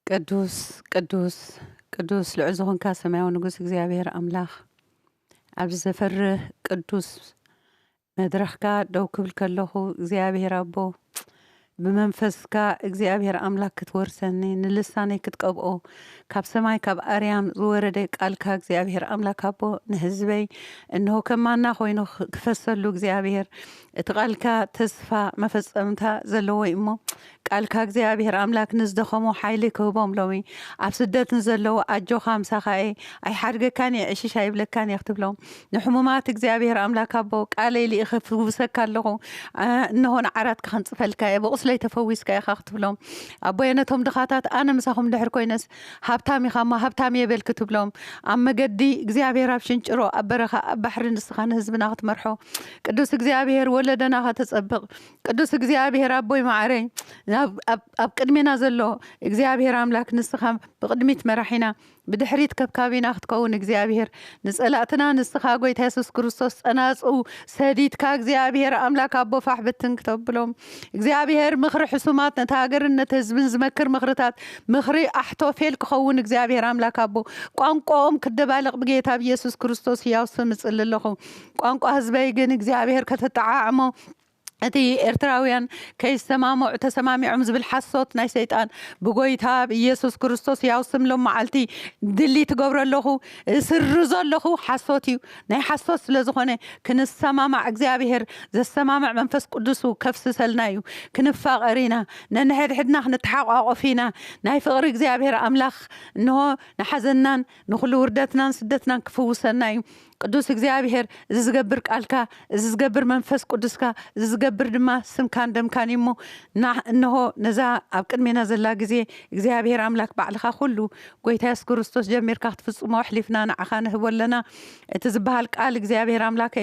ቅዱስ ቅዱስ ቅዱስ ልዑል ሰማያዊ ንጉስ እግዚአብሔር ኣምላኽ ኣብ ዝፈርህ ቅዱስ መድረኽካ ደው ክብል ከለኹ እግዚአብሔር ኣቦ ብመንፈስካ እግዚአብሔር ኣምላክ ክትወርሰኒ ንልሳነይ ክትቀብኦ ካብ ሰማይ ካብ ኣርያም ዝወረደ ቃልካ እግዚአብሔር ኣምላክ ኣቦ ንህዝበይ እንሆ ከማና ኮይኑ ክፈሰሉ እግዚአብሔር እቲ ቃልካ ተስፋ መፈጸምታ ዘለዎ እሞ ቃልካ እግዚአብሔር ኣምላክ ንዝደኸሙ ሓይሊ ክህቦም ሎሚ ኣብ ስደትን ዘለዎ ኣጆኻ ምሳኻየ ኣይሓድገካን ዕሽሽ ኣይብለካን ክትብሎም ንሕሙማት እግዚአብሔር ኣምላክ ኣቦ ቃለይ ልኢኸ ፍውሰካ ኣለኹ እንሆ ንዓራት ከንጽፈልካ በቁስለይ ተፈዊስካ ኢኻ ክትብሎም ኣቦየ ነቶም ድኻታት ኣነ ምሳኹም ድሕር ኮይነስ ሃብታም ኢኻ እሞ ሃብታም የበል ክትብሎም ኣብ መገዲ እግዚአብሔር ኣብ ሽንጭሮ ኣብ በረኻ ኣብ ባሕሪ ንስኻ ንህዝብና ክትመርሖ ቅዱስ እግዚአብሔር ወለደና ከተጸብቕ ቅዱስ እግዚአብሔር ኣቦይ ማዕረይ ኣብ ቅድሜና ዘሎ እግዚአብሔር ኣምላክ ንስኻ ብቅድሚት መራሒና ብድሕሪት ከብካቢና ክትከውን እግዚአብሔር ንጸላእትና ንስኻ ጎይታ ኢየሱስ ክርስቶስ ጸናጽኡ ሰዲድካ እግዚአብሔር ኣምላክ ኣቦ ፋሕ ብትን ክተብሎም እግዚአብሔር ምኽሪ ሕሱማት ነታ ሃገርን ነቲ ህዝብን ዝመክር ምኽርታት ምኽሪ ኣሕቶፌል ክኸውን እግዚአብሔር ኣምላክ ኣቦ ቋንቋኦም ክደባልቕ ብጌታ ብኢየሱስ ክርስቶስ ሕያው ስም እጽሊ ኣለኹ ቋንቋ ህዝበይ ግን እግዚአብሔር ከተጠዓዕሞ እቲ ኤርትራውያን ከይሰማምዑ ተሰማሚዖም ዝብል ሓሶት ናይ ሰይጣን ብጎይታ ብኢየሱስ ክርስቶስ ያው ስምሎም መዓልቲ ድሊ ትገብሮ ኣለኹ ስርዞ ኣለኹ ሓሶት እዩ ናይ ሓሶት ስለ ዝኾነ ክንሰማማዕ እግዚአብሔር ዘሰማምዕ መንፈስ ቅዱስ ከፍስሰልና እዩ ክንፋቐሪና ነንሕድሕድና ክንተሓቋቆፍ ኢና ናይ ፍቕሪ እግዚአብሔር ኣምላኽ እንሆ ንሓዘናን ንኹሉ ውርደትናን ስደትናን ክፍውሰና እዩ ቅዱስ እግዚአብሔር እዚ ዝገብር ቃልካ እዚ ዝገብር መንፈስ ቅዱስካ እዚ ዝገብር ድማ ስምካን ደምካን እሞ እንሆ ነዛ ኣብ ቅድሜና ዘላ ግዜ እግዚአብሔር ኣምላክ ባዕልኻ ኩሉ ጎይታ ኢየሱስ ክርስቶስ ጀሚርካ ክትፍጽሞ ኣሕሊፍና ንዓኻ ንህበለና እቲ ዝበሃል ቃል እግዚአብሔር ኣምላክ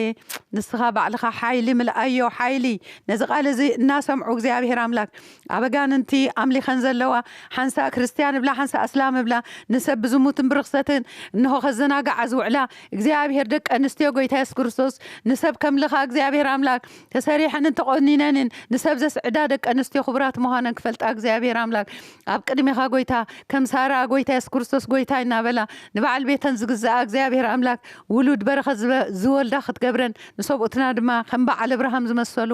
ንስኻ ባዕልኻ ሓይሊ ምልኣዮ ሓይሊ ነዚ ቃል እዚ እናሰምዑ እግዚአብሔር ኣምላክ ኣበጋንንቲ ኣምሊኸን ዘለዋ ሓንሳ ክርስቲያን ብላ ሓንሳ እስላም ብላ ንሰብ ብዝሙትን ብርክሰትን እንሆ ከዘናጋዓ ዝውዕላ እግዚአብሔር ደቂ ኣንስትዮ ጎይታ ኢየሱስ ክርስቶስ ንሰብ ከምልኻ እግዚአብሔር ኣምላክ ተሰሪሐን ተቆኒነንን ንሰብ ዘስዕዳ ደቂ ኣንስትዮ ክቡራት ምዃነን ክፈልጣ እግዚአብሔር ኣምላክ ኣብ ቅድሚኻ ጎይታ ከም ሳራ ጎይታ ኢየሱስ ክርስቶስ ጎይታ እናበላ ንበዓል ቤተን ዝግዛኣ እግዚአብሔር ኣምላክ ውሉድ በረኸት ዝወልዳ ክትገብረን ንሰብኡትና ድማ ከም በዓል አብርሃም ዝመሰሉ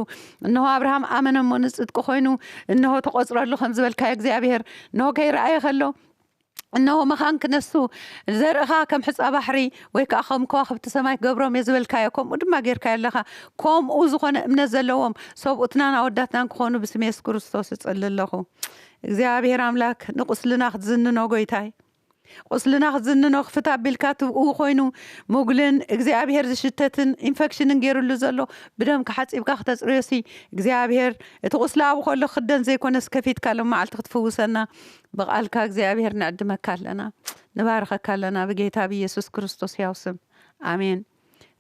እንሆ አብርሃም ኣመነ እሞ ንጽድቂ ኮይኑ እንሆ ተቆጽረሉ ከም ዝበልካ እግዚአብሔር እንሆ ከይረኣየ ከሎ እንሆ መኻን ክነሱ ዘርእኻ ከም ሕፃ ባሕሪ ወይ ከዓ ከም ከዋኽብቲ ሰማይ ክገብሮም የዝበልካዮ ከምኡ ድማ ጌርካ ኣለኻ ከምኡ ዝኾነ እምነት ዘለዎም ሰብኡትናን ኣወዳትናን ክኾኑ ብስም ኢየሱስ ክርስቶስ እጽሊ ኣለኹ እግዚአብሔር ኣምላክ ንቁስልና ክትዝንኖ ጎይታይ ቁስልና ክትዝንኖ ክፍታ ቢልካ ትብኡ ኮይኑ ሙግልን እግዚአብሔር ዝሽተትን ኢንፌክሽንን ገይሩሉ ዘሎ ብደም ክሓፂብካ ክተጽርዮሲ እግዚአብሔር እቲ ቁስላ ኣብ ከሎ ክደን ዘይኮነስ ከፊትካ ሎም መዓልቲ ክትፍውሰና በቃልካ እግዚአብሔር ንዕድመካ ኣለና ንባረኸካ ኣለና ብጌታ ብኢየሱስ ክርስቶስ ሕያው ስም ኣሜን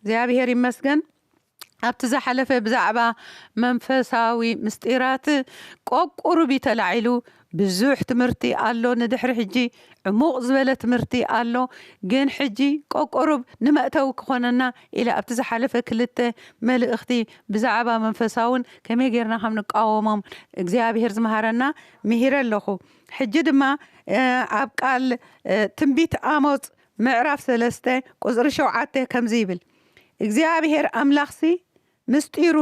እግዚአብሔር ይመስገን ኣብቲ ዝሓለፈ ብዛዕባ መንፈሳዊ ምስጢራት ቆቁሩብ ተላዒሉ ብዙሕ ትምህርቲ ኣሎ ንድሕሪ ሕጂ ዕሙቕ ዝበለ ትምህርቲ ኣሎ ግን ሕጂ ቆቁሩብ ንመእተው ክኾነና ኢለ ኣብቲ ዝሓለፈ ክልተ መልእኽቲ ብዛዕባ መንፈሳውን ከመይ ጌርና ከም ንቃወሞም እግዚአብሔር ዝመሃረና ምሂረ ኣለኹ ሕጂ ድማ ኣብ ቃል ትንቢት ኣሞጽ ምዕራፍ 3 ቁጽሪ 7 ከምዚ ይብል እግዚአብሔር ኣምላኽሲ ምስጢሩ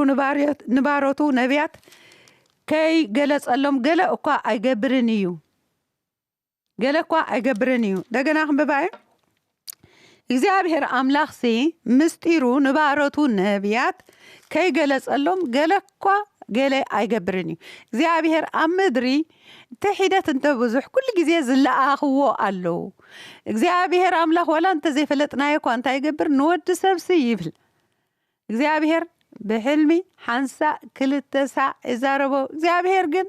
ንባሮቱ ነቢያት ከይ ገለጸሎም ገለ እኳ ኣይገብርን እዩ ገለ እኳ ኣይገብርን እዩ ደገና ክንብባይ እግዚአብሔር ኣምላኽሲ ምስጢሩ ንባሮቱ ነቢያት ከይ ገለጸሎም ገለ እኳ ገለ ኣይገብርን እዩ እግዚአብሔር ኣብ ምድሪ ተሒደት እንተብዙሕ ኩሉ ግዜ ዝለኣኽዎ ኣለዉ እግዚአብሔር ኣምላኽ ወላ እንተ ዘይፈለጥናዮ እኳ እንታይ ይገብር ንወዲ ሰብሲ ይብል እግዚአብሔር ብሕልሚ ሓንሳ ክልተ ሳዕ ይዛረቦ እግዚአብሔር ግን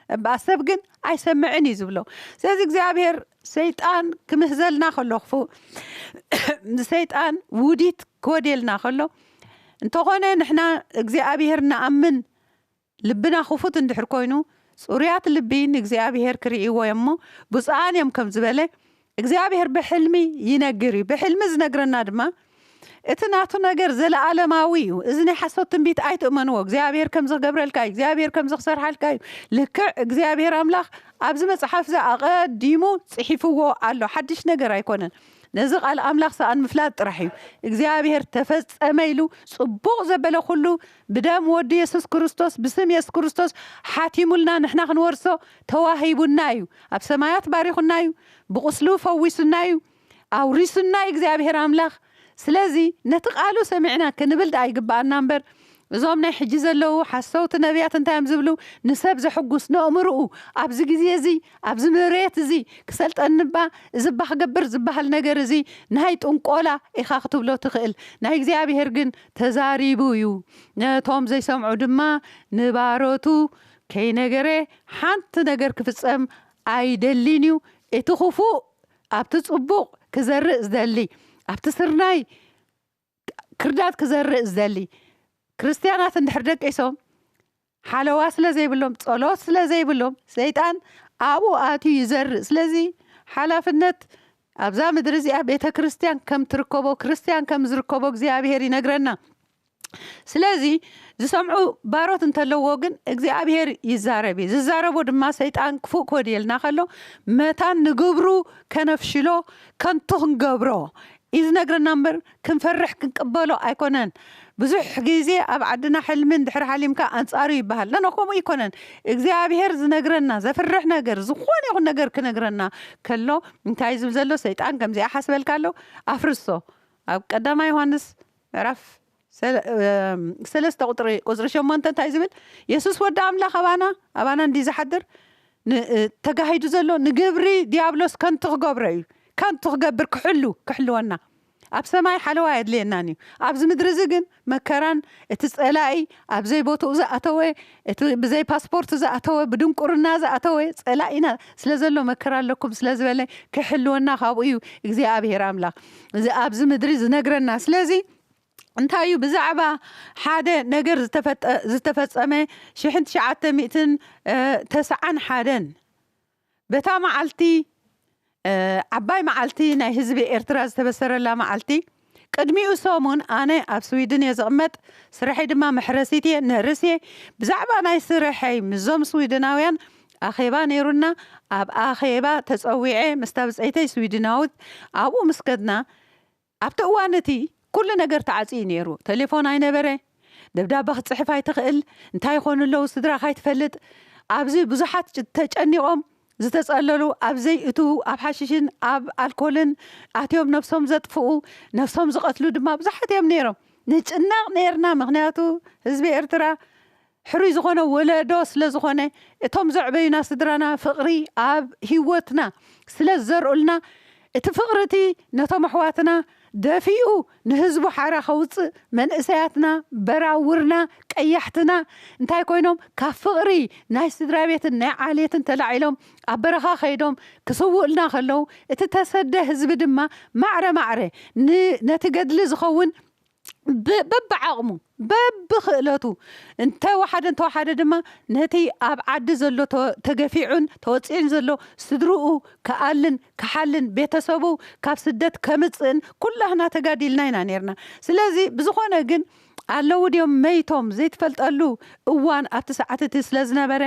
ባሰብ ግን ኣይሰምዕን እዩ ዝብሎ ስለዚ እግዚአብሔር ሰይጣን ክምህዘልና ከሎ ሰይጣን ውዲት ክወድየልና ከሎ እንተኾነ ንሕና እግዚአብሔር ንኣምን ልብና ክፉት እንድሕር ኮይኑ ጽሩያት ልቢ ንእግዚአብሔር ክርእይዎ እሞ ብፁዓን እዮም ከም ዝበለ እግዚአብሔር ብሕልሚ ይነግር እዩ ብሕልሚ ዝነግረና ድማ اتناتو نجر زل عالماوي إذن حسوت تنبيت آيت أمنو እግዚአብሔር كم زغبر الكاي እግዚአብሔር كم زغسر حالكاي لك እግዚአብሔር أملاخ أبز مصحف زا أقديمو صحيفو الله حدش نجر أيكونن نزق على أملاخ سأن مفلات رحيم እግዚአብሔር ተፈጸመይሉ ጽቡቕ ዘበለ ኩሉ ብደም ወዲ ኢየሱስ ክርስቶስ ብስም ኢየሱስ ክርስቶስ ሓቲሙልና ንሕና ክንወርሶ ተዋሂቡና እዩ ኣብ ሰማያት ባሪኹና እዩ ብቁስሉ ፈዊሱና እዩ ኣውሪሱና እግዚአብሔር ኣምላኽ ስለዚ ነቲ ቃሉ ሰሚዕና ክንብል ኣይግባአና እምበር እዞም ናይ ሕጂ ዘለዉ ሓሰውቲ ነቢያት እንታይ እዮም ዝብሉ ንሰብ ዘሕጉስ ነእምርኡ ኣብዚ ግዜ እዚ ኣብዚ መሬት እዚ ክሰልጠንባ ዝባ ክገብር ዝበሃል ነገር እዚ ናይ ጥንቆላ ኢኻ ክትብሎ ትኽእል ናይ እግዚኣብሔር ግን ተዛሪቡ እዩ ነቶም ዘይሰምዑ ድማ ንባሮቱ ከይነገረ ሓንቲ ነገር ክፍፀም ኣይደሊን እዩ እቲ ክፉእ ኣብቲ ፅቡቕ ክዘርእ ዝደሊ ኣብቲ ስርናይ ክርዳት ክዘርእ ዝደሊ ክርስቲያናት እንድሕር ደቂሶም ሓለዋ ስለ ዘይብሎም ጸሎት ስለ ዘይብሎም ሰይጣን ኣብኡ ኣትዩ ይዘርእ ስለዚ ሓላፍነት ኣብዛ ምድሪ እዚኣ ቤተ ክርስቲያን ከም ትርከቦ ክርስቲያን ከም ዝርከቦ እግዚአብሔር ይነግረና ስለዚ ዝሰምዑ ባሮት እንተለዎ ግን እግዚአብሔር ይዛረብ ዝዛረቦ ድማ ሰይጣን ክፉእ ኮድየልና ከሎ መታን ንግብሩ ከነፍሽሎ ከንቱ ክንገብሮ ይዝነግረና እምበር ክንፈርሕ ክንቅበሎ ኣይኮነን ብዙሕ ግዜ ኣብ ዓድና ሕልምን ድሕሪ ሓሊምካ ኣንጻሩ ይበሃል ለኖ ከምኡ ይኮነን እግዚአብሔር ዝነግረና ዘፍርሕ ነገር ዝኾነ ይኹን ነገር ክነግረና ከሎ እንታይ ዝብል ዘሎ ሰይጣን ከምዚኣ ሓስበልካ ኣሎ ኣፍርሶ ኣብ ቀዳማይ ዮሃንስ ምዕራፍ 3 ቁጥሪ 8 እንታይ ዝብል ኢየሱስ ወዲ ኣምላኽ ኣባና እንዲ ዝሓድር ተጋሂዱ ዘሎ ንግብሪ ዲያብሎስ ከንቱ ክገብሮ እዩ ከንቱ ክገብር ክሕልወና ኣብ ሰማይ ሓለዋ የድልየናን እዩ ኣብዚ ምድሪ እዚ ግን መከራን እቲ ፀላኢ ኣብ ዘይቦትኡ ዝኣተወ እቲ ብዘይ ፓስፖርት ዝኣተወ ብድንቁርና ዝኣተወ ፀላኢና ስለ ዘሎ መከራ ኣለኩም ስለ ዝበለ ክሕልወና ካብኡ እዩ እግዚኣብሔር ኣምላኽ እዚ ኣብዚ ምድሪ ዝነግረና ስለዚ እንታይ እዩ ብዛዕባ ሓደ ነገር ዝተፈፀመ 1991 በታ መዓልቲ ዓባይ መዓልቲ ናይ ህዝቢ ኤርትራ ዝተበሰረላ መዓልቲ ቅድሚኡ ሰሙን ኣነ ኣብ ስዊድን የዝቕመጥ ስራሐይ ድማ መሕረሲት እየ ንህርስ እየ ብዛዕባ ናይ ስራሐይ ምዞም ስዊድናውያን ኣኼባ ነይሩና ኣብ ኣኼባ ተፀዊዐ ምስታ ብፀይተይ ስዊድናዊት ኣብኡ ምስከድና ኣብቲ እዋን እቲ ኩሉ ነገር ተዓፅዩ ነይሩ ቴሌፎን ኣይነበረ ደብዳቤ ክትፅሕፍ ኣይትኽእል እንታይ ይኾኑ ኣለዉ ስድራኻ ይትፈልጥ ኣብዚ ብዙሓት ተጨኒቖም ዝተጸለሉ ኣብ ዘይእቱ ኣብ ሓሽሽን ኣብ ኣልኮልን ኣትዮም ነፍሶም ዘጥፍኡ ነፍሶም ዝቐትሉ ድማ ብዙሓት እዮም ነይሮም ንጭናቕ ነርና ምክንያቱ ህዝቢ ኤርትራ ሕሩይ ዝኾነ ወለዶ ስለ ዝኾነ እቶም ዘዕበዩና ስድራና ፍቕሪ ኣብ ሂወትና ስለ ዘርኡልና እቲ ፍቕርቲ ነቶም ኣሕዋትና ደፊኡ ንህዝቡ ሓራ ከውፅእ መንእሰያትና በራውርና ቀያሕትና እንታይ ኮይኖም ካብ ፍቕሪ ናይ ስድራ ቤትን ናይ ዓልየትን ተላዒሎም ኣብ በረኻ ከይዶም ክስውኡልና ከለዉ እቲ ተሰደ ህዝቢ ድማ ማዕረ ነቲ ገድሊ ዝኸውን በብዓቕሙ በብኽእለቱ እንተወሓደ ድማ ነቲ ኣብ ዓዲ ዘሎ ተገፊዑን ተወፂዕን ዘሎ ስድርኡ ከኣልን ክሓልን ቤተሰቡ ካብ ስደት ከምፅእን ኩላህና ተጋዲልና ኢና ነርና ስለዚ ብዝኾነ ግን ኣለዉ ድዮም መይቶም ዘይትፈልጠሉ እዋን ኣብቲ ሰዓት እቲ ስለ ዝነበረ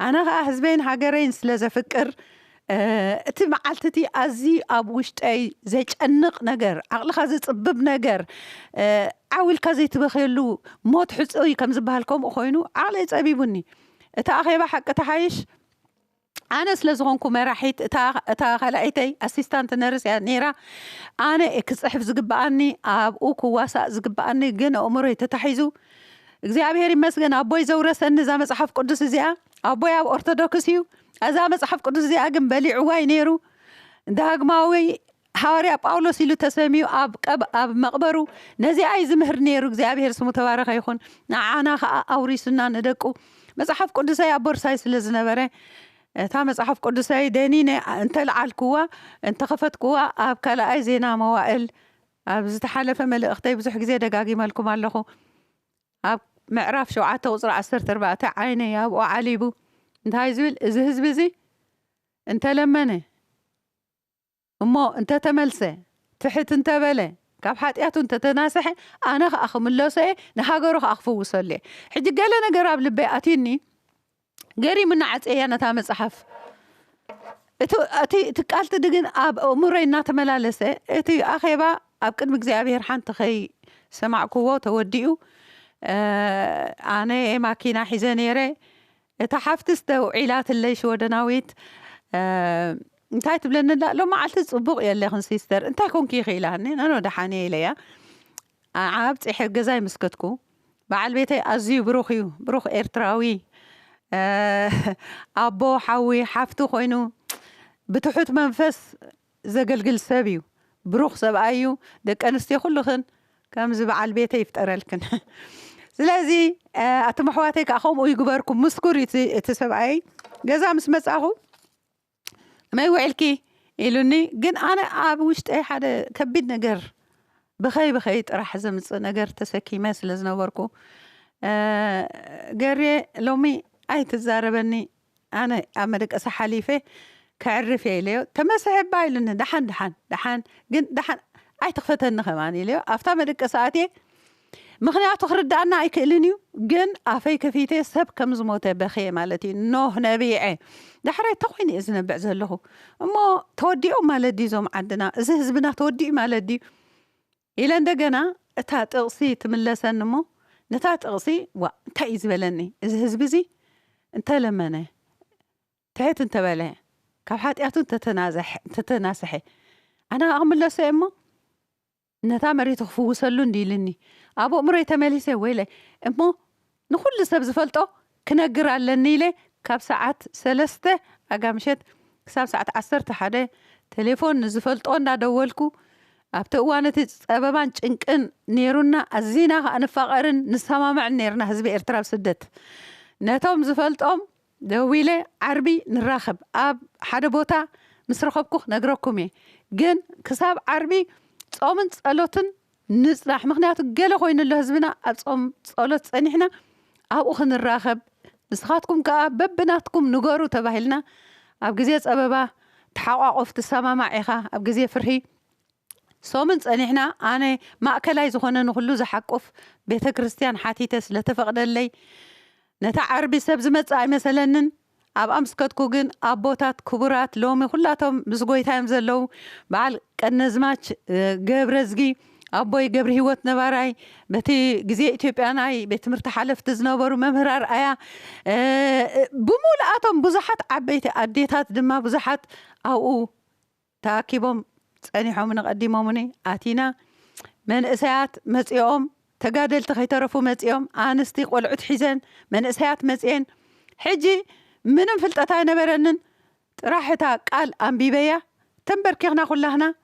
ኣነ ከዓ ህዝበይን ሃገረይን ስለ ዘፍቅር እቲ መዓልቲ ኣዝዩ ኣብ ውሽጠይ ዘጨንቕ ነገር ዓቕልኻ ዝፅብብ ነገር ዓዊልካ ዘይትበኽየሉ ሞት ሕፁይ ከም ዝበሃል ከምኡ ኮይኑ ዓቕለይ ፀቢቡኒ እታ ኣኼባ ሓቂ ተሓይሽ ኣነ ስለ ዝኾንኩ መራሒት እታ ካልኣይተይ ኣሲስታንት ነርስ እያ ነይራ ኣነ ክፅሕፍ ዝግባኣኒ ኣብኡ ክዋሳእ ዝግባኣኒ ግን ኣእምሮይ ተታሒዙ እግዚኣብሔር ይመስገን ኣቦይ ዘውረሰኒ እዛ መፅሓፍ ቅዱስ እዚኣ ኣቦይ ኣብ ኦርቶዶክስ እዩ እዛ መፅሓፍ ቅዱስ እዚኣ ግን በሊዕዋይ ነይሩ ዳግማዊ ሐዋርያ ጳውሎስ ኢሉ ተሰሚዩ ኣብ መቕበሩ ነዚኣ ዝምህር ነይሩ እግዚኣብሔር ስሙ ተባረኸ ይኹን ንዓና ከዓ ኣውሪሱና ንደቁ መፅሓፍ ቅዱሰይ ኣብ ቦርሳይ ስለ ዝነበረ እታ መፅሓፍ ቅዱሰይ ደኒነ እንተልዓልክዋ እንተኸፈትክዋ ኣብ ካልኣይ ዜና መዋእል ኣብ ዝተሓለፈ መልእኽተይ ብዙሕ ግዜ ደጋጊመልኩም ኣለኹ ኣብ ምዕራፍ 7 ቁፅሪ 14 ዓይነይ ኣብኡ ዓሊቡ እንታይ ዝብል እዚ ህዝቢ እዚ እንተለመነ እሞ እንተተመልሰ ትሕት እንተበለ كاب حاتياتو انت تناسحي أنا أخم اللوسة نهاجرو أخفو لي حجي قال أنا قراب لبي أتيني قري من عت إيه أنا تام صحف أتي تقالت دقن أب أموري نات ملالسة أتي أخيبا أبكر مجزابير حان تخي سمع قوة توديو أنا ماكينة حزانيرة تحفتستو عيلات اللي شو دناويت انتي تبلن لا لو ما عالت تصبغ يلي خن سيستر انتي كون كي خيلاني انا دحاني ليا عابت احب جزاي مسكتكو بعل بيتي ازيو بروخ ايرتراوي ابو حوي حفتو خوينو بتحوت منفس زقلقل سبيو بروخ سبايو دك انستي كلخن كم زبعل بيتي يفترلكن سلازي اتمحواتك اخوم ويقبركم مسكور تسبعي جزا مس مساخو ما يوعلكي يلوني جن أنا عابوشت أي حدا كبيد نجر بخي راح زمت نجر تسكي ماس لزنوركو جري لومي أي تزاربني أنا أمريك أسحاليفه كعرف يليو تمسح بايلن دحن جن دحن أي تخفتن خماني ليو أفتمرك ساعتي مخنيات خرد أنا أيكلنيو جن أفي كفيتي سب كم زموته بخي مالتي نوه نبيعي دحري تقويني إذن بعزه له أما توديو مالدي زوم عندنا إذا هزبنا توديو مالدي إلى ndagana تا تقصي تملسن مو نتا تقصي وتايز بلني إذا هزبزي أنت لمنه تعيت أنت بله كحات ياتو تتناسحي أنا أعمل له سيمو نتا مريت خفوسلون ديلني أبو مريت ماليسه ويله أمو نخل سبز فلتو كنقر على النيله كاب ساعات 3 أقامشت كساب ساعات 10 حدا تليفون زفلتو نا دولكو أبت وانت أبان إنكن نيرونا الزينة أنا فقرن نسمع نيرنا هزبي إرتراب سدت نتوم زفلتهم دويلة عربي نراخب أب حدا بوتا مسرخبكو نقرأكمي جن كساب عربي صومن صلوتن نصلح مخنياتو قالوا خوين اللي هزبنا أصوم صلوت صنحنا أو أخن الراخب نسخاتكم كأب بناتكم نقارو تباهلنا أب جزية أبابا تحقق في السما معيخا أب جزية فرهي صومن صنحنا أنا ما أكلاي زخونا نخلو زحقف بيت كريستيان حاتيتس لتفقد اللي نتا عربي سبز مصاي مثلا أب أمسكتكو جن أبوتات كبرات لومي كلاتهم مسقويتهم زلو بعل كنزماتش جبرزجي أبوي جبر هيوت نباراي بتي جزية إثيوبياناي بيت مرتحلف تزنبرو ممهر أرأيا بمولاتهم بزحت عبيت أديتات دما بزحت أو تاكيبهم صنيحهم من قديمهم آتينا من إسيات مزيوم تقادل تخيترفو مزيوم آنستي والعود حزن من إسيات مزيين حجي من فلتتاي نبرنن راحتا قال أنبيبيا تنبركيغنا كلهنا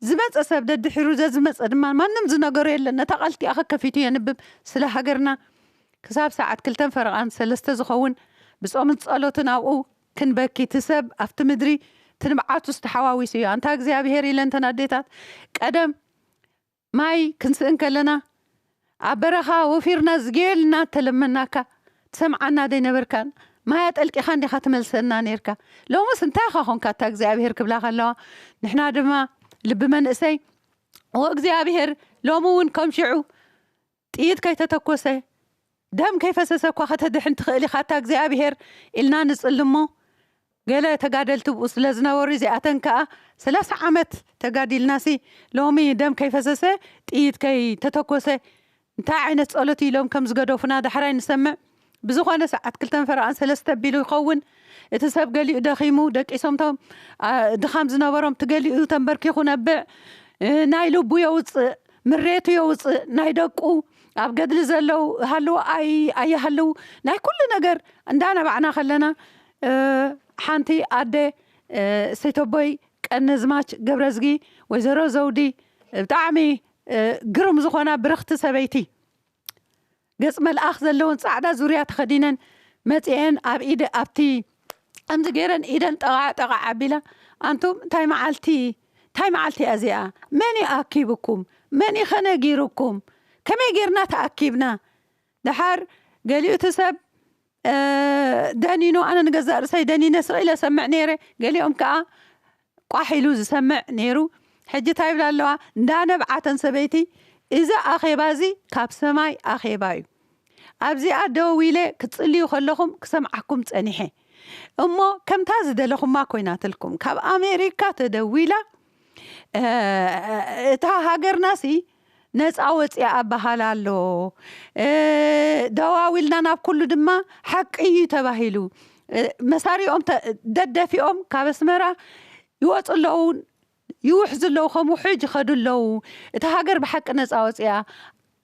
زمت أساب دد حروزة زمت أدمان ما نمز نقري إلا نتقلتي أخا كفيتو ينبب سلا هقرنا كساب ساعات كلتن فرقان سلسته زخون بس أمن تسألوتنا أو كن بكي تسب أفت مدري تنبعاتو استحواوي سيو أنتا أكزيا بهيري لنتنا ديتات قدم ماي كنسئن كلنا عبرخا وفيرنا زقيلنا تلمناكا تسمعنا دي نبركان ما يتقلقي خاندي خاتم لسنا نيركا لو مس انتاخا خون كاتا أكزيا بهير كبلا خلوا نحنا دما لب من إسي وأكزيا بهير لو مون كم شعو تيد كي تتكوسي دم كيف سسكوا خاتا دحن تخيلي خاتا أكزيا بهير إلنا نسألمو قال تقادل تبقص لازنا ورزي أتنكا 3 عامت تقادل ناسي لومي دم كيف سسي تيد كي تتكوسي انتا عين تسألتي لوم كم زقدو فنا دحراي نسمع بزخوانا ساعات كلتن فرعان 3 بيلو يخون اتساب قالي دخيمو دك اسمتهم دخام زنابرهم تقالي تنبركيخو نبع نايلو بو يوص مريتو يوص نايدقو اب قدل زلو هلو اي هلو ناي كل نجر عندنا بعنا خلنا حانتي ادي سيتوبوي كنزماش قبرزقي وزرو زودي بتعمي قرم زخونا برخت سبيتي قسم الأخ زلون صعدا زوريات خدينا متين أب إيد أبتي أمز جيران إيدن تقع عبيلا أنتم تاي معلتي أزياء ماني أكيبكم ماني خناجيركم كما جيرنا تأكيبنا دحر قالي تسب دانينو أنا نجزر سيداني نسر إلى سمع نيره قالي كا قاحلو سمع نيرو ሕጂ እንታይ ይብላ ኣለዋ እንዳነብዓተን ሰበይቲ እዚ ኣኼባ እዚ ካብ ሰማይ ኣኼባ እዩ ኣብዚኣ ደው ኢለ ክትጽልዩ ከለኹም ክሰምዓኩም ጸኒሐ እሞ ከምታ ዝደለኹማ ኮይናትልኩም ካብ ኣሜሪካ ተደዊላ እታ ሃገርናሲ ነፃ ወፅያ ኣባሃል ኣሎ ደዋዊልና ናብ ኩሉ ድማ ሓቂ እዩ ተባሂሉ መሳሪኦም ደደፊኦም ካብ ኣስመራ ይወፁ ኣለዉ ይውሕዙ ኣለዉ ከምኡ ሕጅ ይኸዱ ኣለዉ እታ ሃገር ብሓቂ ነፃ ወፅያ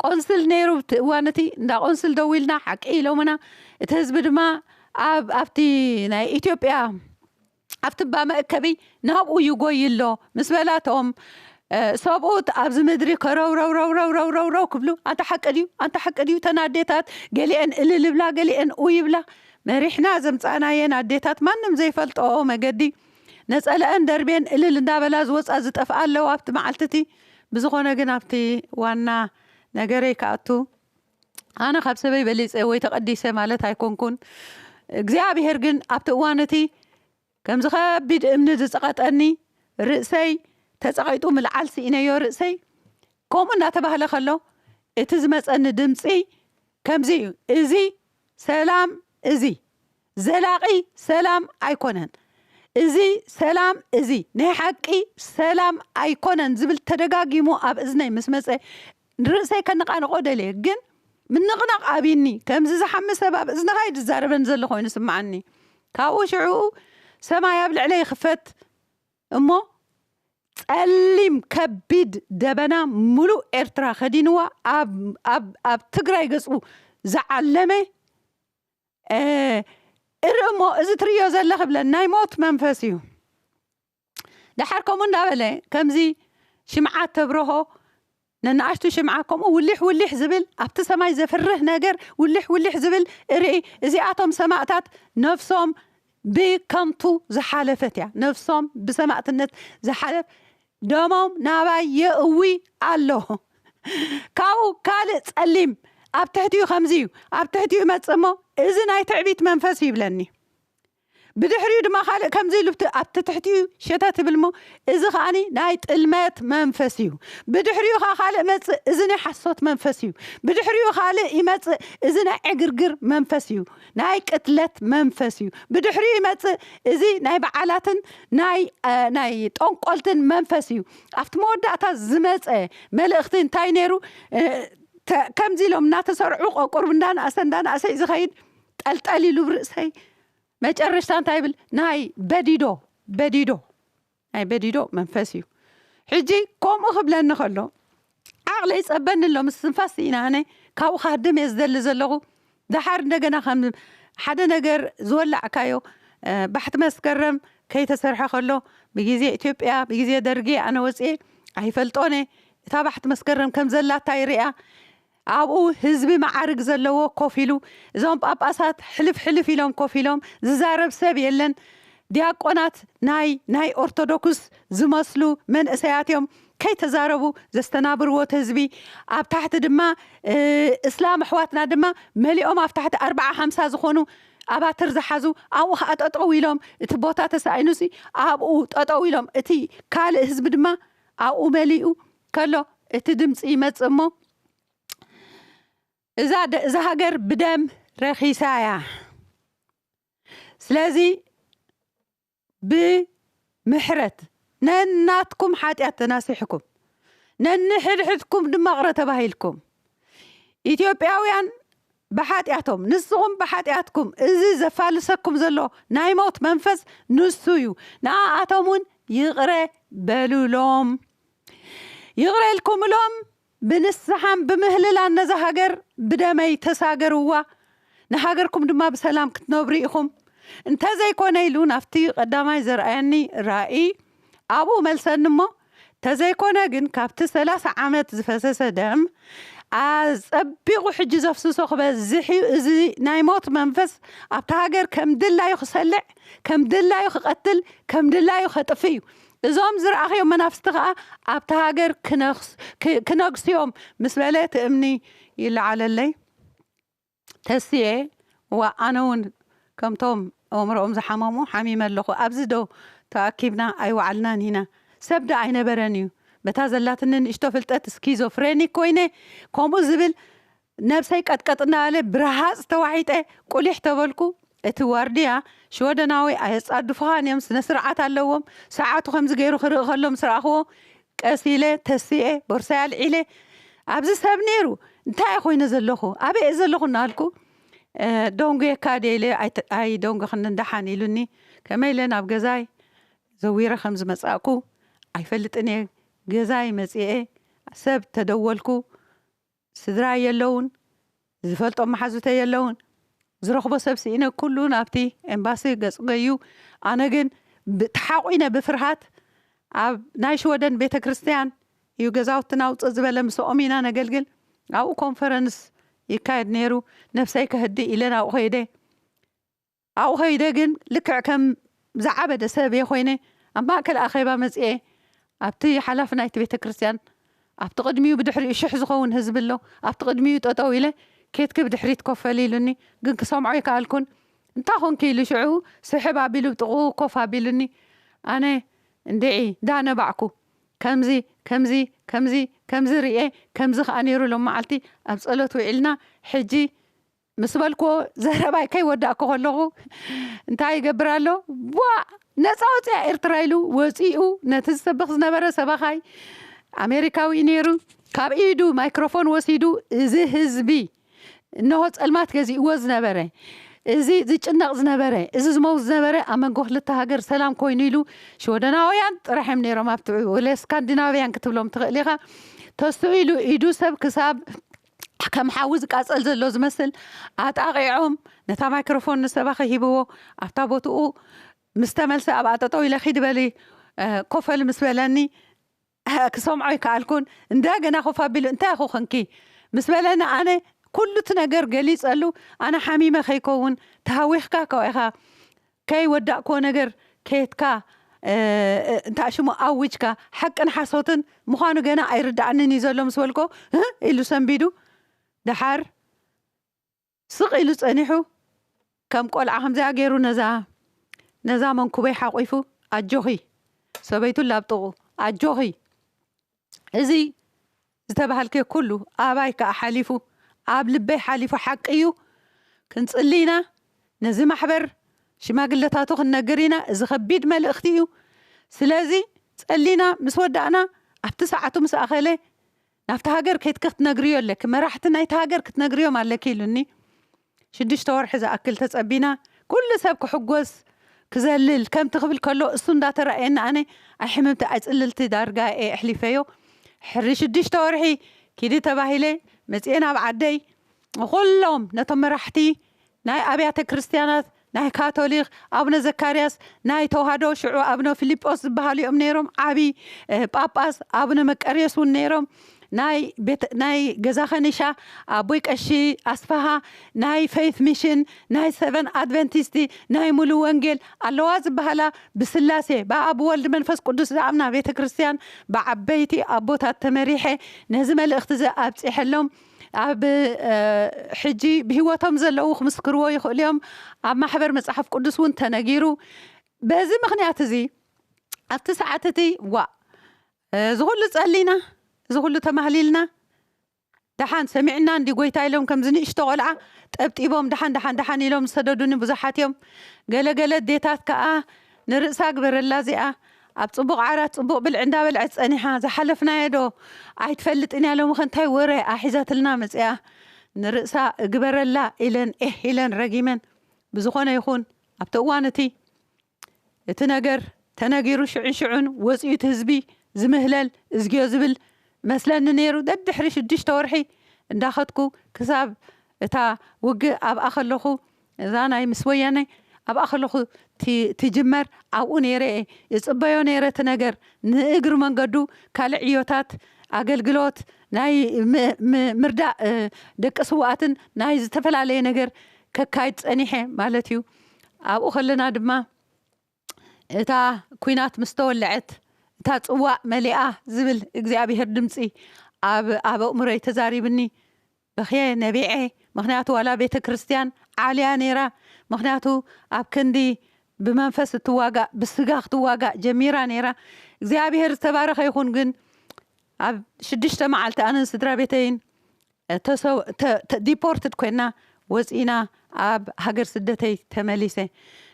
ቆንስል ነይሩ እዋነቲ እንዳ ቆንስል ደው ኢልና ሓቂ ኢሎምና እቲ ህዝቢ ድማ ኣብቲ ናይ ኢትዮጵያ ኣብቲ ባመእከቢ ናብኡ ይጎይ ኣሎ ምስ በላቶም ሰብኡት ኣብዚ ምድሪ ከረው ክብሉ ኣንተ ሓቂ ድዩ ተናዴታት ገሊአን እልል ብላ ገሊአን ይብላ መሪሕና ዘምፃናየን ኣዴታት ማንም ዘይፈልጦ መገዲ ነፀለአን ደርቤን እልል እንዳበላ ዝወፃ ዝጠፍኣ ኣለዉ ኣብቲ መዓልትቲ ብዝኾነ ግን ኣብቲ ዋና ነገረይ ከኣቱ ኣነ ካብ ሰበይ በሊፀ ወይ ተቐዲሰ ማለት ኣይኮንኩን እግዚኣብሔር ግን ኣብቲ እዋነቲ ከም ዝኸቢድ እምኒ ዝፀቐጠኒ ርእሰይ ተፀቒጡ ምልዓል ስኢነዮ ርእሰይ ከምኡ እንዳተባህለ ከሎ እቲ ዝመፀኒ ድምፂ ከምዚ እዩ እዚ ሰላም እዚ ዘላቒ ሰላም ኣይኮነን እዚ ሰላም እዚ ናይ ሓቂ ሰላም ኣይኮነን ዝብል ተደጋጊሙ ኣብ እዝነይ ምስ መፀ ርእሰይ ከነቃንቆ ደልየ ግን ምንቕናቕ ኣብኒ ከምዚ ዝሓምስ ሰብ ኣብ እዝነኻ ይዛረበን ዘሎ ኮይኑ ስማዓኒ ካብኡ ሽዑ ሰማይ ኣብ ልዕለይ ይኽፈት እሞ ጸሊም ከቢድ ደበና ሙሉእ ኤርትራ ኸዲንዋ ኣብ ትግራይ ገጹ ዝዓለመ እሞ እዚ ትርዮ ዘለኽ ብለን ናይ ሞት መንፈስ እዩ ድሓር ከምኡ እንዳበለ ከምዚ ሽምዓት ተብርሆ ነናኣሽቱ ሽምዓ ከምኡ ውሊሕ ዝብል ኣብቲ ሰማይ ዘፍርህ ነገር ውሊሕ ዝብል ርኢ እዚኣቶም ሰማዕታት ነፍሶም ብከንቱ ዝሓለፈት እያ ነፍሶም ብሰማዕትነት ዝሓለፍ ደሞም ናባይ የእዊ ኣሎ ካብኡ ካልእ ጸሊም ኣብ ትሕቲኡ ከምዚ እዩ ኣብ ትሕቲኡ ይመጽእ እሞ እዚ ናይ ትዕቢት መንፈስ ይብለኒ ብድሕሪኡ ድማ ካልእ ከምዚ ኢሉ ኣብቲ ትሕቲኡ ሸተት ይብል እሞ እዚ ከዓኒ ናይ ጥልመት መንፈስ እዩ ብድሕሪኡ ካልእ መጽእ እዚ ናይ ሓሶት መንፈስ እዩ ብድሕሪኡ ካልእ ይመጽእ እዚ ናይ ዕግርግር መንፈስ እዩ ናይ ቅትለት መንፈስ እዩ ብድሕሪኡ ይመጽእ እዚ ናይ በዓላትን ናይ ጠንቆልትን መንፈስ እዩ ኣብቲ መወዳእታ ዝመጸ መልእኽቲ እንታይ ነይሩ ከምዚ ኢሎም እናተሰርዑ ቆቁር እንዳናእሰ ዝኸይድ ጠልጠል ኢሉ ብርእሰይ መጨረሻ እንታይ ይብል ናይ በዲዶ ናይ በዲዶ መንፈስ እዩ ሕጂ ከምኡ ክብለኒ ከሎ ዓቕለይ ፀበኒ ኣሎ ምስ ንፋስ ኢና ኣነ ካብኡ ካድም እየ ዝደሊ ዘለኹ ድሓር እንደገና ከም ሓደ ነገር ዝወላዕካዮ ባሕቲ መስከረም ከይተሰርሐ ከሎ ብግዜ ኢትዮጵያ ብግዜ ደርጊ ኣነ ወፅኤ ኣይፈልጦነ እታ ባሕቲ መስከረም ከም ዘላታ ይርያ ኣብኡ ህዝቢ ማዓርግ ዘለዎ ኮፍ ኢሉ እዞም ጳጳሳት ሕልፍ ኢሎም ኮፍ ኢሎም ዝዛረብ ሰብ የለን ዲያቆናት ናይ ኦርቶዶክስ ዝመስሉ መንእሰያት እዮም ከይተዛረቡ ዘስተናብርዎ ህዝቢ ኣብ ታሕቲ ድማ እስላም ኣሕዋትና ድማ መሊኦም ኣብ ታሕቲ 40-50 ዝኾኑ ኣባትር ዝሓዙ ኣብኡ ከዓ ጠጠው ኢሎም እቲ ቦታ ተሳኢኑሲ ኣብኡ ጠጠው ኢሎም እቲ ካልእ ህዝቢ ድማ ኣብኡ መሊኡ ከሎ እቲ ድምፂ ይመጽእ እሞ እዛ ሃገር ብደም ረኺሳያ ስለዚ ብምሕረት ነናትኩም ሓጢአት ተናሲሕኩም ነንሕድሕድኩም ድማ ቅረ ተባሂልኩም ኢትዮጵያውያን بحاتياتهم نسهم بحاتياتكم إذا زفالسكم زلو نايموت منفس نسويو ناعاتهمون يغري بلولوم يغري لكم لوم بنسحم بمهللا نزهاجر بدمي تساجروا نهاجركم دما بسلام كتنبريكم انت زي كون يلون افتي قدامي زرعيني رأي ابو ملسنمو تزيكونا جن كابت 3 عامات زفسس دم از ابيغو حج زفسسو خبزحي ازي نايموت منفس ابتاجر كم دلا يخسلع كم دلا يقتل كم دلا يخطفيو ازوم زرعيو منافستغا ابتاجر كنغس يوم مسبلات امني يلا على اللي تسيه وانون كم توم عمرهم زحمامو حميم اللخو ابزدو تاكيبنا ايو علنا هنا سبد عين برانيو بتازلاتن اشتفلت سكيزوفرينيك كوينة كومو زبل نفسي قطقطنا على برهاز توعيته قولي احتبلكو اتوارديا شو دناوي ايصادفوها يم سنه سرعات اللوم ساعات خمس غيرو خرق خلهم سراخو قسيله تسيئه بورسال عيله ابز سب نيرو انتي خوينا زلخو ابي زلخو نالكو دونغي كاديلي اي دونغ خنن دحانيلوني كميلن اب غزاي زويره خمس مساكو ايفلطني غزاي مصيئه سب تدولكو سدرا يلون زفلطو محزوته يلون زرخبو سبسينا كلو نابتي امباسي قصقيو انا جن بتحاقينا بفرحات اب نايش ودن بيت كريستيان يو غزاوتنا وصزبله مسومينا نغلغل او كونفرنس يكايد نيرو نفسي كهدي النا او هيدا جن لكع كم زعبد سبي خوينه اما كل اخيبا مزئه ابتي حلفنا بيت كريستيان ابتقدميو بدحري شح زخون حزب الله ابتقدميو تطويله كيت كيف دحريت كفليلني قن كسمعي قالكن انت هون كيلو شعو سحب ابيلو تقو كف ابيلني انا ندعي دانا بعكو كمزي رئي كمزي خانيرو لما عالتي ابصلت وعلنا حجي مسبلكو زهرباي كي وداكو خلغو انتي يقبرالو نصاوت ارترايلو وصيو نتسبخ زنبره سبخاي امريكاوي نيرو كاب ايدو مايكروفون وسيدو ازي حزبي انه صلمات غزي وز نبره ازي زچنق زنبره ازي زمو زنبره امنغو خلت هاجر سلام كوينيلو شودناويان طرحم نيرو مابتو ولا اسكندنافيان كتبلهم تخليخه تستويلو ايدو سب كساب كم حاوز قاصل زلو زمسل اطاقيعهم نتا مايكروفون نسبخ هيبو افتابوتو مستملس اباططو الى خيد بالي كفل مسبلاني كسمعي كالكون انداغنا خفابيلو انت اخو خنكي مسبلنا انا كل تنجر جليس قالو أنا حميمة خيكون تهويخك كويها كي ودأكو نجر كيتكا تاشمو أوجكا حق أن حصوتن مخانو جنا أيرد عني نزلهم سوالكو إلو سنبيدو دحار سق إلو سأنيحو كم قول عهم زي غيرو نزا من كوبي حقيفو أجوهي سبيتو اللابطو أجوهي إزي زتبهالكي كله آبايك أحاليفو اب لبي حاليفو حقيو كنصلينا نزي محبر شماغلتاتو خنغرينا اذا خبيد ملختيو سلازي صلينا مسودانا ابت ساعتو مساخله نافت هاجر كيت كخت نغريو لك مراحت نايت هاجر كتنغريو مالكيلني شدش تورح اذا اكل تصبينا كل سبك حجوس كزلل كم تخبل كلو اسون دا تراينا انا احممت اصللت دارغا اي احلفيو حري شدش تورحي كيدي تباهيله مزينا بعدي وكلهم نتمرحتي ناي ابيات كريستيانات ناي كاثوليك ابن زكارياس ناي توهادو شعو ابن فيليبوس بهالي نيروم ابي باباس ابن مقريس نيروم ناي بيت ناي غزاخنيشا ابويك اشي اسفها ناي فيث ميشن ناي 7 ادفنتيستي ناي مولو وانجيل اللواز بهلا بسلاسي باب ولد منفس قدوس زعمنا بيت كريستيان بعبيتي ابوتات تمريحه نزم الاختزاء ابصيحلهم اب حجي بهوتهم زلو مسكروا يخليهم اب محبر مصحف قدوس وانت نغيرو بهذه مخنيات زي التسعتتي زغل صلينا زغلو تمهليلنا دحان سمعنا ندي غويتا لهم كم زني اشتغلعه طبطيبهم دحان يلوم سددوني بزحاتيهم غلغله ديتات كا نرسا غبرلا زيا اب صبوق عرات صبوق بالعندا بلعت صنيحه زحلفنا يدو ايتفلطني لهم خنتاي وري احيزاتلنا مصيا نرسا غبرلا الين الين رغيمن بزخونه يخون اب توانتي يتنجر تناجيرو شعن وصيت حزبي زمهلل ازغيو زبل مسلن نيرو دد حرش دش تورحي انداخدكو كساب اتا وق اب اخلخو زاناي مسويانه اب اخلخو تجمر او نيره يصبيو نيره تنجر نغر منغدو كالعيوتات اغلغلوت ناي مردا دق سواتن ناي زتفلالي نجر ككايت صنيحه مالتيو اب خلنا دما اتا كوينات مستولعت تا صواء مليئه زبل እግዚአብሔር ድምጺ አብ ኡምረይ ተዛሪብኒ በخየ ነቢዒ ምክንያቱ ዋላ ቤተ ክርስቲያን ዓልያ ነራ ምክንያቱ ኣብ ክንዲ بمنفس تواجع بسجاخ تواجع جميرة نيرة እግዚአብሔር تبارك يكون جن أب شدشت معلت أنا سدرا بيتين ديبورتد كنا وزينا أب هجر سدتي تمليسه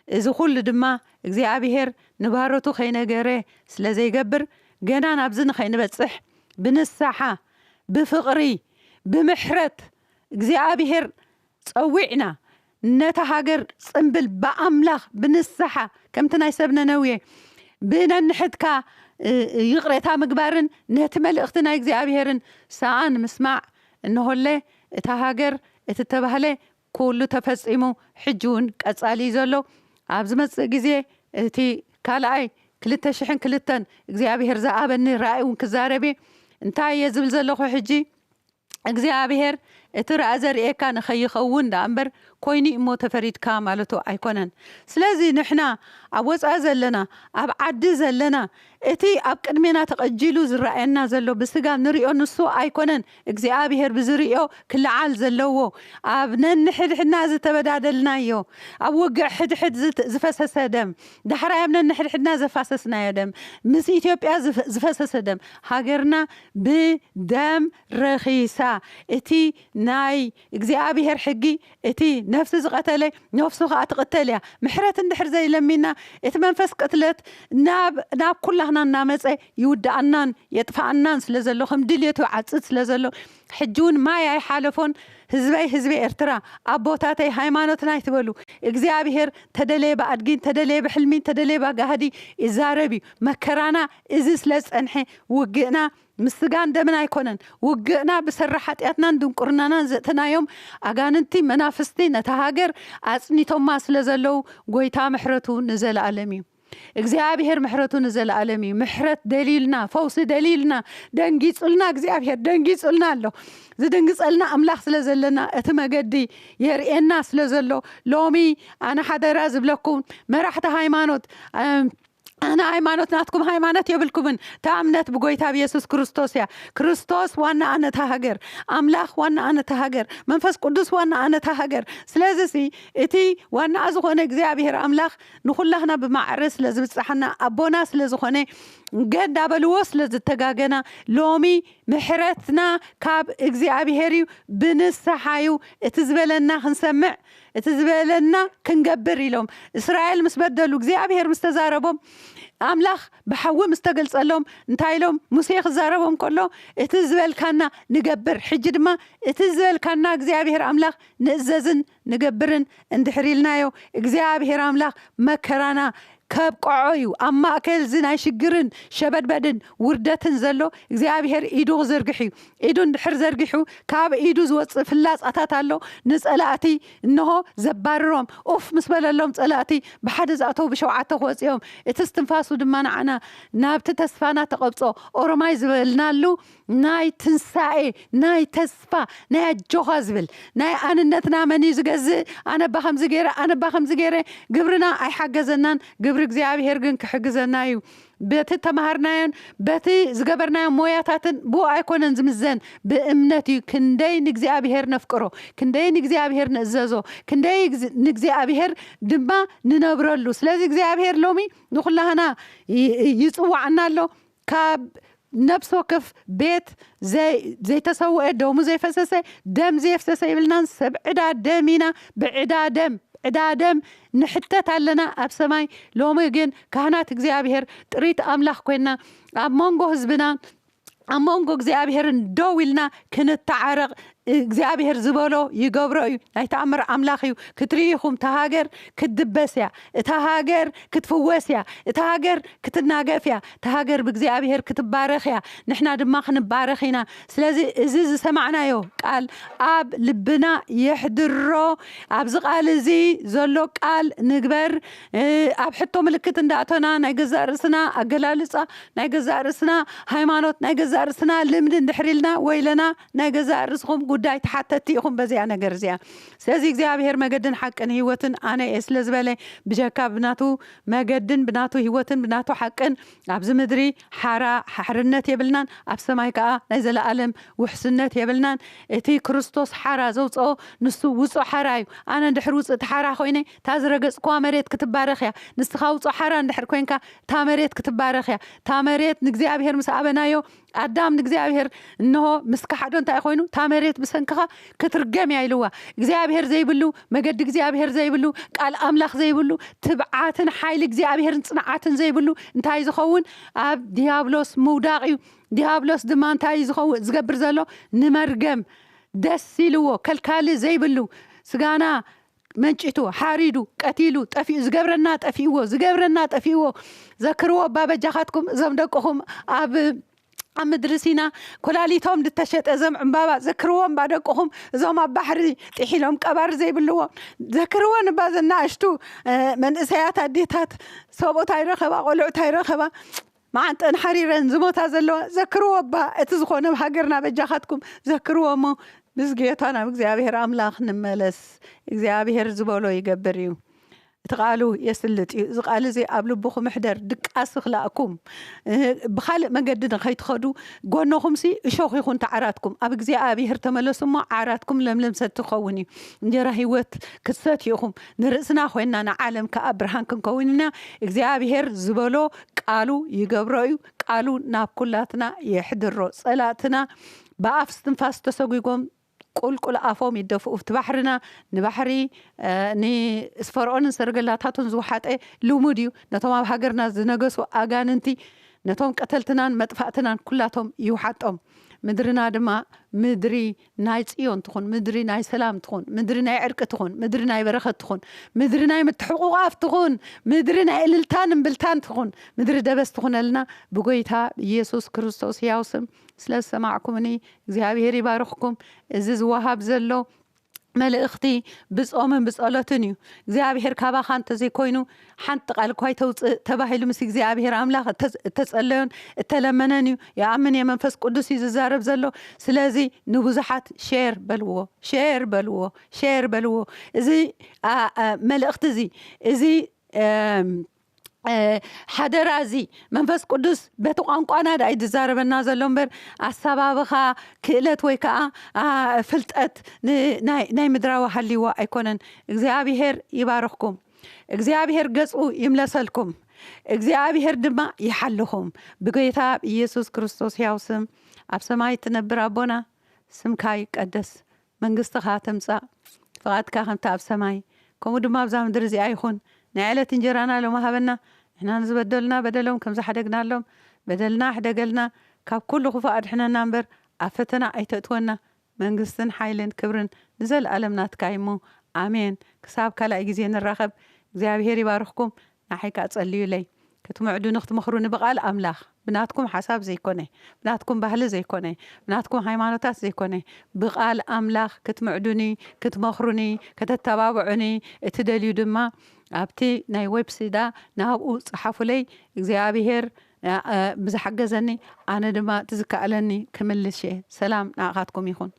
إذا كل دما እግዚአብሔር نبارته خينا جري سلزي جبر جنا نبزن خينا بتصح بنسحة بفقري بمحرت እግዚአብሔር صوعنا نتهاجر صنبل بأملاخ بنسحة كم تنايسبنا نويه بنا نحدك يقرأتها مقبارن نهتمل اختنا እግዚአብሔርን ساعان مسمع انه اللي تهاجر اتتبهله كله تفصيمه حجون قصالي زلو ابز مص غزي تي كالاي كلتا شحن كلتن እግዚአብሔር زعابني رايون كزاربي انتاي يزبل زلخو حجي እግዚአብሔር اترى ازريك نخيخون دامبر كويني مو تفريد كامالتو ايكونن سلازي نحنا ابوص ازلنا اب عد زلنا اتي اب قدمنا تقجيلو زراينا زلو بسغا نريو نسو ايكونن እግዚአብሔር بزريو كل عال زلوو اب ننحد حنا زتبدادلنايو اب وقع حد حد زفسس دم دحرا يمنا نحد حدنا زفاسسنا يدم مس اثيوبيا زفسس دم هاجرنا بدم رخيصه اتي ناي እግዚአብሔር حقي اتي نفس زقتله نفسه قتلها محرت اندحر زي لمينا اتمنفس قتلت ناب كلنا نامص يودعنان يطفعنان سلازلوخم دليتو عصت سلازلو حجون ما ياي حالفون ህዝበይ ኤርትራ አቦታተይ ሃይማኖትና ይትበሉ እግዚአብሔር ተደለይ ባድጊን ተደለይ በሕልሚን ተደለይ ባጋሃዲ ይዛረቢ መከራና እዚ ስለጸንሐ ውግእና ምስጋን ደምና አይኮነን ውግእና በሰራህ ኃጢአትናን ድንቁርናናን ዘተናዮም አጋንንቲ መናፍስቲ ነተሃገር አጽኒቶማ ስለዘለው ጎይታ ምሕረቱ ንዘለዓለም እዩ እግዚአብሔር ምሕረቱ ንዘለዓለም እዩ ምሕረት ደሊልና ፈውስ ደሊልና ደንጊጽልና እግዚአብሔር ደንጊጽልና አሎ ዝደንግጸልና አምላኽ ስለዘለና እቲ መገዲ የርኤና ስለዘሎ ሎሚ አና ሓደራ ዝብለኩም መራሕቲ ሃይማኖት أنا ሃይማኖት ናትኩም ሃይማኖት የብልኩምን ተአምነት በጎይታ በኢየሱስ ክርስቶስ ያ ክርስቶስ ዋና አነ ተሃገር አምላኽ ዋና አነ ተሃገር መንፈስ ቅዱስ ዋና አነ ተሃገር ስለዚህ እቲ ዋና ዝኾነ እግዚአብሔር አምላኽ ንኹላህና በማዕረስ ለዝብጽሐና አቦና ስለዝኾነ ገዳ በልወስ ለዝተጋገና ሎሚ ምሕረትና ካብ እግዚአብሔር ብንስሐዩ እቲ ዝበለና ክንሰምዕ እቲ ዝበለና ክንገብር ኢሎም እስራኤል ምስበደሉ እግዚአብሔር ምስተዛረቦም አምላኽ በሐው ምስተገልጸሎም እንታይሎም ሙሴ ክዛረቦም ከሎ እቲ ዝበልካና ንገብር ሕጂ ድማ እቲ ዝበልካና እግዚአብሔር አምላኽ ንእዘዝን ንገብርን እንድሕሪልናዮ እግዚአብሔር አምላኽ መከራና ከብቆዩ አማከል ዝናይ ሽግርን ሸበድበድን ውርደትን ዘሎ እግዚአብሔር ኢዱ ዘርግሑ ኢዱ እንድሕር ዘርግሑ ካብ ኢዱ ዝወጽ ፍላጻታት አሎ ንጸላእቲ እንሆ ዘባርሮም ኡፍ ምስበለሎም ጸላእቲ በሓደ ዛእተው ብሸውዓተ ወጽዮም እቲ እስትንፋሱ ድማ ንዓና ናብቲ ተስፋና ተቐብጾ ኦሮማይ ዝበልናሉ ናይ ትንሳኤ ናይ ተስፋ ናይ ጆኻ ዝብል ናይ አንነትና መን ዝገዝእ አነ ባኸም ዝገረ አነ ባኸም ዝገረ ግብርና አይሐገዘናን ግብር እግዚአብሔር ግን ክሕግዘናዩ በቲ ተማሃርናዮን በቲ ዝገበርናዮ ሞያታትን ቡ አይኮነን ዝምዘን በእምነት ክንደይ ንእግዚአብሔር ነፍቅሮ ክንደይ ንእግዚአብሔር ንእዘዞ ክንደይ ንእግዚአብሔር ድማ ንነብረሉ ስለዚህ እግዚአብሔር ሎሚ ንኹላህና ይጽዋዕናሎ ካብ نفس وقف بيت زي تسوى دم زي فسسة دم زي فسسة يبلنا سبعدا دمينا بعدا دم عدا دم نحتت علنا أبسماي لو ما يجين كهنات እግዚአብሔር ጥሪት አምላኽ ኮይና ኣብ መንጎ ህዝብና ኣብ መንጎ እግዚአብሔር ደውልና ክንተዓረቕ እግዚአብሔር ዝበሎ ይገብሮ እዩ ናይ ተአምር አምላኽ እዩ ክትሪኢኹም ተሃገር ክትድበስያ ተሃገር ክትፍወስያ ተሃገር ክትናገፍያ ተሃገር በእግዚአብሔር ክትባረኽያ ንሕና ድማ ክንባረኺና ስለዚህ እዚ ዝሰማዕናዮ ቃል ኣብ ልብና ይሕድሮ ኣብዚ ቃል እዚ ዘሎ ቃል ንግበር ኣብ ሕቶ ምልክት እንዳእተና ናይ ገዛእ ርእስና ኣገላልጻ ናይ ገዛእ ርእስና ሃይማኖት ናይ ገዛእ ርእስና ልምዲ እንድሕሪልና ወይለና ናይ ገዛእ ርእስኹም قداي تحتتي يخون بزي أنا جرزيا سازي እግዚአብሔር መገድን ሓቅን ህይወትን ኣነ እየ ስለ ዝበለ ብጀካ ብናቱ መገድን ብናቱ ህይወትን ብናቱ ሓቅን ኣብዚ ምድሪ ሓርነት የብልናን ኣብ ሰማይ ከዓ ናይ ዘለኣለም ውሕስነት የብልናን እቲ ክርስቶስ ሓራ ዘውፅኦ ንሱ ውፁእ ሓራ እዩ ኣነ እንድሕር ውፅእ ሓራ ኮይነ ታ ዝረገፅኳ መሬት ክትባረኽ እያ ንስኻ ውፁእ ሓራ እንድሕር ኮንካ ታ መሬት ክትባረኽ እያ ታ መሬት ንእግዚአብሔር ምስ ኣበናዮ ኣዳም ንእግዚአብሔር እንሆ ምስካ ሓዶ እንታይ ኮይኑ ታ መሬት ብሰንክኻ ክትርገም እያ ኢልዋ እግዚአብሔር ዘይብሉ መገዲ እግዚአብሔር ዘይብሉ ቃል ኣምላኽ ዘይብሉ ትብዓትን ሓይሊ እግዚአብሔርን ጽንዓትን ዘይብሉ እንታይ ዝኸውን ኣብ ዲያብሎስ ምውዳቕ እዩ ዲያብሎስ ድማ እንታይ ዝኸውን ዝገብር ዘሎ ንመርገም ደስ ኢልዎ ከልካሊ ዘይብሉ ስጋና መንጭቱ ሓሪዱ ቀቲሉ ጠፊኡ ዝገብረና ጠፊእዎ ዘክርዎ ባበጃኻትኩም እዞም ደቅኹም ኣብ ምድርሲና ኮላሊቶም ድተሸጠ ዘም ዕምባባ ዘክርዎም ባደቅኹም እዞም ኣብ ባሕሪ ጥሒሎም ቀባር ዘይብልዎ ዘክርዎ ንባዘና እሽቱ መንእሰያት ኣዴታት ሰቦታ ይረኸባ ቆልዑታ ይረኸባ ማዓንጠን ሓሪረን ዝሞታ ዘለዋ ዘክርዎ ባ እቲ ዝኾነ ሃገርና በጃኻትኩም ዘክርዎሞ ብዝጌታ ናብ እግዚአብሔር ኣምላኽ ንመለስ እግዚአብሔር ዝበሎ ይገብር እዩ تقالو يسلطي زقال زي أبلبخم محدر دك أسخلاكم بخال مجدد خيط خدو قلناهم سي شوخ يكون تعراتكم أبيك زي أبي هرتملص ما عراتكم لم ستخوني نجرا هيوت كسات يوم نرسنا خوينا أنا عالم كأبرهان كنكوننا زي أبي هر زبلو قالوا يجبروا قالوا ناب كلاتنا يحضروا صلاتنا بأفستنفاس تسويكم قل أفهم يدفعوا في بحرنا نبحري نسفرون سرقلاتاتون زوحات لوموديو نتوما بحجرنا زنقصوا أجاننتي نتوم قتلتنا مدفعتنا كلاتهم يوحاتهم مدرنا دما مدري ناي صيون تخون مدري ناي سلام تخون مدري ناي عرق تخون مدري ناي برخة تخون مدري ناي متحقوقاف تخون مدري ناي إللتان بلتان تخون مدري دبس تخون لنا بقويتها يسوس كريستوس ياوسم سلسة معكم اني እግዚአብሔር ይባርክኩም እዝዝ ወሃብ ዘሎ መልእኽቲ ብጾምን ብጸሎትን እዩ እግዚአብሔር ካባኻ እንተ ዘይኮይኑ ሓንቲ ቃል እኳ ይተውፅእ ተባሂሉ ምስ እግዚአብሔር ኣምላኽ ተጸለዮን እተለመነን እዩ የኣምን የመንፈስ ቅዱስ እዩ ዝዛረብ ዘሎ ስለዚ ንብዙሓት ሼር በልዎ እዚ መልእኽቲ እዚ حدرازي منفس قدس بتوقن قانا دا يتزاربنا زلمبر السبابخا كيلت ويكا فلتت ناي مدراوة حليوا ايكونن እግዚአብሔር يبارككم እግዚአብሔር ገጹ ይምለሰልኩም እግዚአብሔር ድማ ይሐልኹም በጌታ ኢየሱስ ክርስቶስ ያው ስም ኣብ ሰማይ ትነብር ኣቦና ስምካ ይቀደስ መንግስትኻ ትምጻእ ፍቃድካ ከምታ ኣብ ሰማይ ከምኡ ድማ ኣብ ምድሪ እዚኣ ይኹን نعلت انجرانا لو ما هبنا احنا نزبدلنا بدلهم كم زحدقنا لهم بدلنا حدقلنا كاب كل خفاء احنا نمبر افتنا اي تأتونا من قصن حيلين كبرن نزل ألمنا تكايمو آمين كساب كلا ايجزين الرخب زيابهيري بارخكم نحيك أتصليو لي كتمعدو نخت مخرون بقال أملاخ بناتكم حساب زي كونه بناتكم بهل زي كونه بناتكم هيمانوتات زي كونه بقال أملاخ كتمعدوني كتمخروني كتتبابعني اتدليو دما أبتي ناي ويب سيدا نابو صحفولي እግዚአብሔር بزحجزني أنا دما تزكألني كمل شيء سلام ناقاتكم يخون